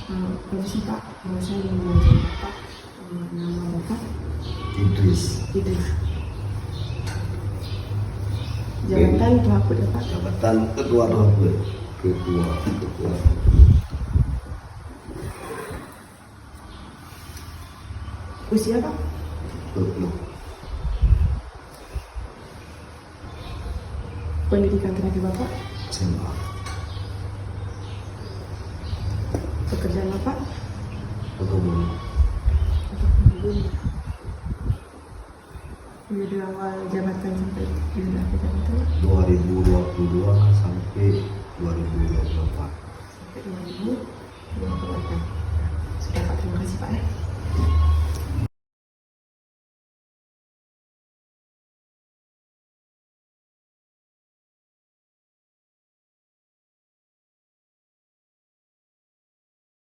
Permisi Pak, saya ingin menanyakan Bapak, nama Bapak? Idris. Jabatan itu apa ya Pak? Jabatan ketua Rohbud. Ketua. Usia Pak? 20. Pendidikan terakhir Bapak? SMA. Pekerjaan Bapak? Pegawai. Dari awal jabatan sampai pindah ke jabatan 2022 sampai 2024. sampai 2024.